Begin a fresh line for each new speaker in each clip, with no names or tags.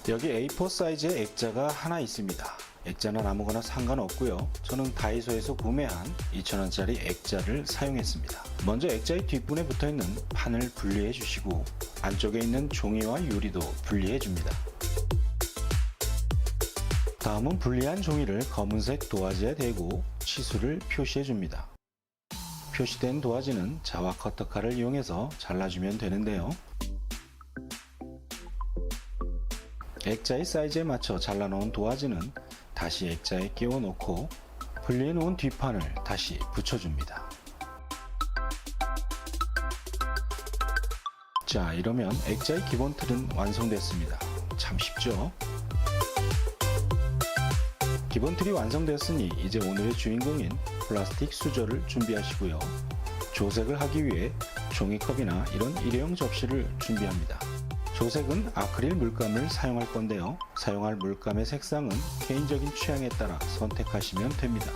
여기 A4 사이즈의 액자가 하나 있습니다. 액자는 아무거나 상관없고요. 저는 다이소에서 구매한 2,000원짜리 액자를 사용했습니다. 먼저 액자의 뒷부분에 붙어있는 판을 분리해 주시고 안쪽에 있는 종이와 유리도 분리해 줍니다. 다음은 분리한 종이를 검은색 도화지에 대고 치수를 표시해 줍니다. 표시된 도화지는 자와 커터칼을 이용해서 잘라주면 되는데요. 액자의 사이즈에 맞춰 잘라놓은 도화지는 다시 액자에 끼워 놓고 분리해 놓은 뒷판을 다시 붙여줍니다. 자, 이러면 액자의 기본 틀은 완성됐습니다. 참 쉽죠? 기본 틀이 완성되었으니 이제 오늘의 주인공인 플라스틱 수저를 준비하시고요. 조색을 하기 위해 종이컵이나 이런 일회용 접시를 준비합니다. 조색은 아크릴 물감을 사용할 건데요. 사용할 물감의 색상은 개인적인 취향에 따라 선택하시면 됩니다.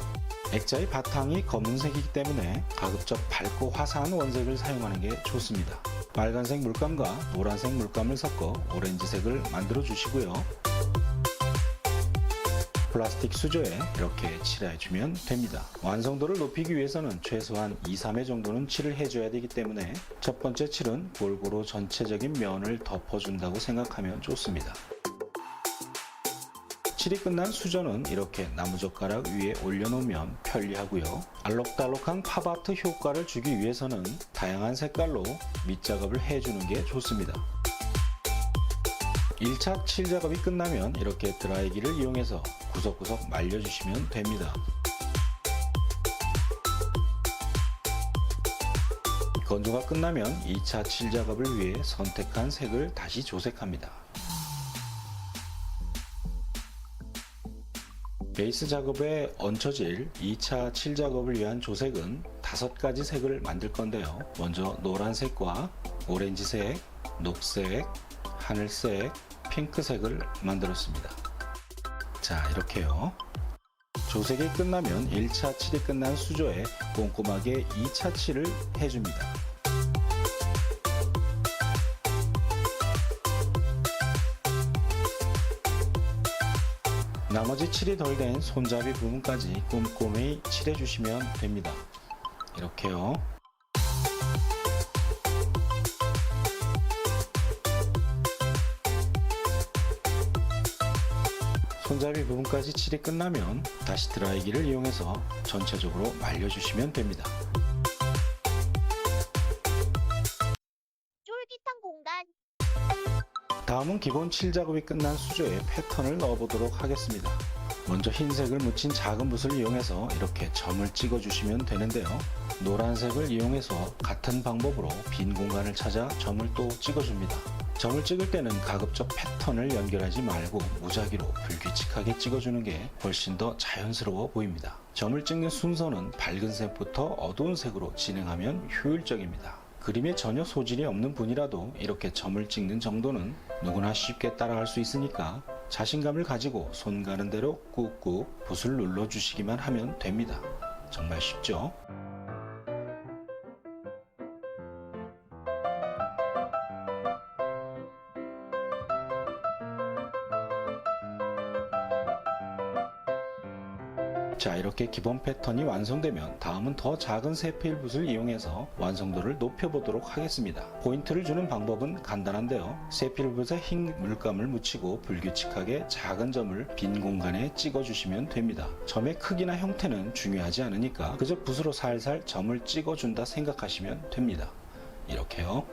액자의 바탕이 검은색이기 때문에 가급적 밝고 화사한 원색을 사용하는 게 좋습니다. 빨간색 물감과 노란색 물감을 섞어 오렌지색을 만들어 주시고요. 플라스틱 수저에 이렇게 칠해주면 됩니다. 완성도를 높이기 위해서는 최소한 2~3회 정도는 칠을 해줘야 되기 때문에 첫 번째 칠은 골고루 전체적인 면을 덮어준다고 생각하면 좋습니다. 칠이 끝난 수저는 이렇게 나무젓가락 위에 올려놓으면 편리하고요. 알록달록한 팝아트 효과를 주기 위해서는 다양한 색깔로 밑작업을 해주는 게 좋습니다. 1차 칠 작업이 끝나면 이렇게 드라이기를 이용해서 구석구석 말려주시면 됩니다. 건조가 끝나면 2차 칠 작업을 위해 선택한 색을 다시 조색합니다. 베이스 작업에 얹혀질 2차 칠 작업을 위한 조색은 5가지 색을 만들 건데요. 먼저 노란색과 오렌지색, 녹색, 하늘색, 핑크색을 만들었습니다. 자, 이렇게요. 조색이 끝나면 1차 칠이 끝난 수조에 꼼꼼하게 2차 칠을 해줍니다. 나머지 칠이 덜 된 손잡이 부분까지 꼼꼼히 칠해주시면 됩니다. 이렇게요. 손잡이 부분까지 칠이 끝나면 다시 드라이기를 이용해서 전체적으로 말려주시면 됩니다.
쫄깃한 공간.
다음은 기본 칠 작업이 끝난 수조에 패턴을 넣어보도록 하겠습니다. 먼저 흰색을 묻힌 작은 붓을 이용해서 이렇게 점을 찍어주시면 되는데요. 노란색을 이용해서 같은 방법으로 빈 공간을 찾아 점을 또 찍어줍니다. 점을 찍을 때는 가급적 패턴을 연결하지 말고 무작위로 불규칙하게 찍어주는 게 훨씬 더 자연스러워 보입니다. 점을 찍는 순서는 밝은 색부터 어두운 색으로 진행하면 효율적입니다. 그림에 전혀 소질이 없는 분이라도 이렇게 점을 찍는 정도는 누구나 쉽게 따라할 수 있으니까 자신감을 가지고 손 가는 대로 꾹꾹 붓을 눌러주시기만 하면 됩니다. 정말 쉽죠? 자, 이렇게 기본 패턴이 완성되면 다음은 더 작은 세필 붓을 이용해서 완성도를 높여보도록 하겠습니다. 포인트를 주는 방법은 간단한데요. 세필 붓에 흰 물감을 묻히고 불규칙하게 작은 점을 빈 공간에 찍어주시면 됩니다. 점의 크기나 형태는 중요하지 않으니까 그저 붓으로 살살 점을 찍어준다 생각하시면 됩니다. 이렇게요.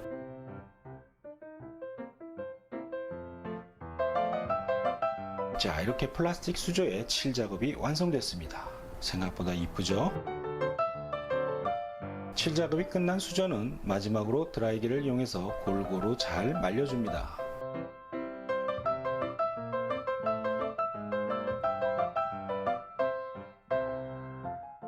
자, 이렇게 플라스틱 수조의 칠 작업이 완성됐습니다. 생각보다 이쁘죠? 칠 작업이 끝난 수조는 마지막으로 드라이기를 이용해서 골고루 잘 말려줍니다.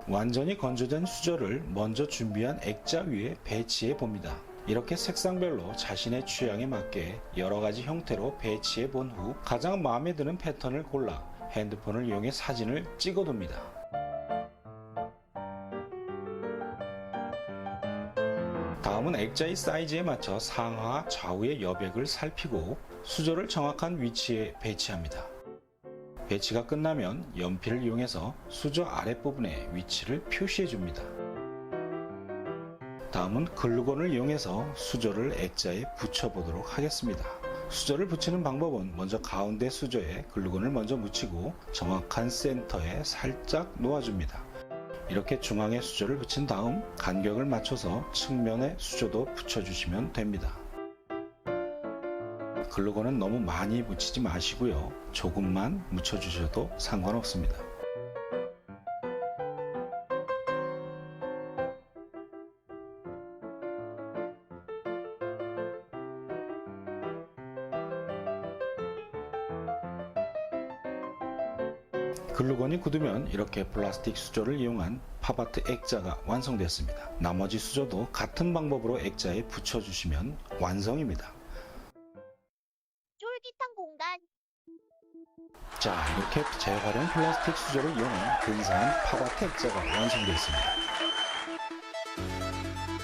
완전히 건조된 수조를 먼저 준비한 액자 위에 배치해 봅니다. 이렇게 색상별로 자신의 취향에 맞게 여러가지 형태로 배치해 본 후 가장 마음에 드는 패턴을 골라 핸드폰을 이용해 사진을 찍어둡니다. 다음은 다음은 액자의 사이즈에 맞춰 상하 좌우의 여백을 살피고 수조를 정확한 위치에 배치합니다. 배치가 끝나면 연필을 이용해서 수조 아랫부분에 위치를 표시해 줍니다. 다음은 글루건을 이용해서 수조를 액자에 붙여보도록 하겠습니다. 수조를 붙이는 방법은 먼저 가운데 수조에 글루건을 먼저 묻히고 정확한 센터에 살짝 놓아줍니다. 이렇게 중앙에 수조를 붙인 다음 간격을 맞춰서 측면에 수조도 붙여주시면 됩니다. 글루건은 너무 많이 묻히지 마시고요. 조금만 묻혀주셔도 상관없습니다. 글루건이 굳으면 이렇게 플라스틱 수조를 이용한 팝아트 액자가 완성되었습니다. 나머지 수조도 같은 방법으로 액자에 붙여주시면 완성입니다.
쫄깃한 공간.
자, 이렇게 재활용 플라스틱 수조를 이용한 근사한 팝아트 액자가 완성되었습니다.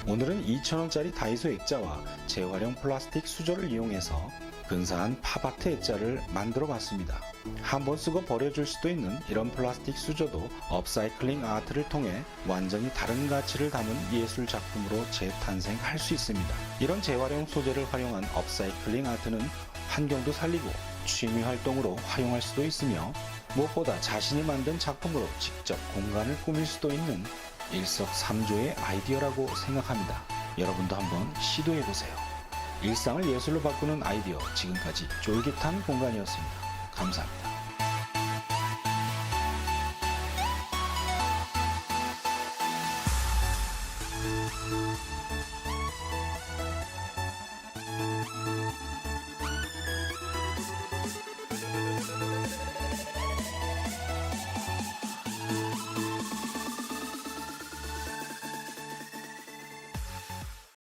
오늘은 2,000원짜리 다이소 액자와 재활용 플라스틱 수조를 이용해서 근사한 팝아트 액자를 만들어 봤습니다. 한번 쓰고 버려줄 수도 있는 이런 플라스틱 수조도 업사이클링 아트를 통해 완전히 다른 가치를 담은 예술 작품으로 재탄생할 수 있습니다. 이런 재활용 소재를 활용한 업사이클링 아트는 환경도 살리고 취미 활동으로 활용할 수도 있으며 무엇보다 자신이 만든 작품으로 직접 공간을 꾸밀 수도 있는 일석삼조의 아이디어라고 생각합니다. 여러분도 한번 시도해보세요. 일상을 예술로 바꾸는 아이디어, 지금까지 쫄깃한 공간이었습니다. 감사합니다.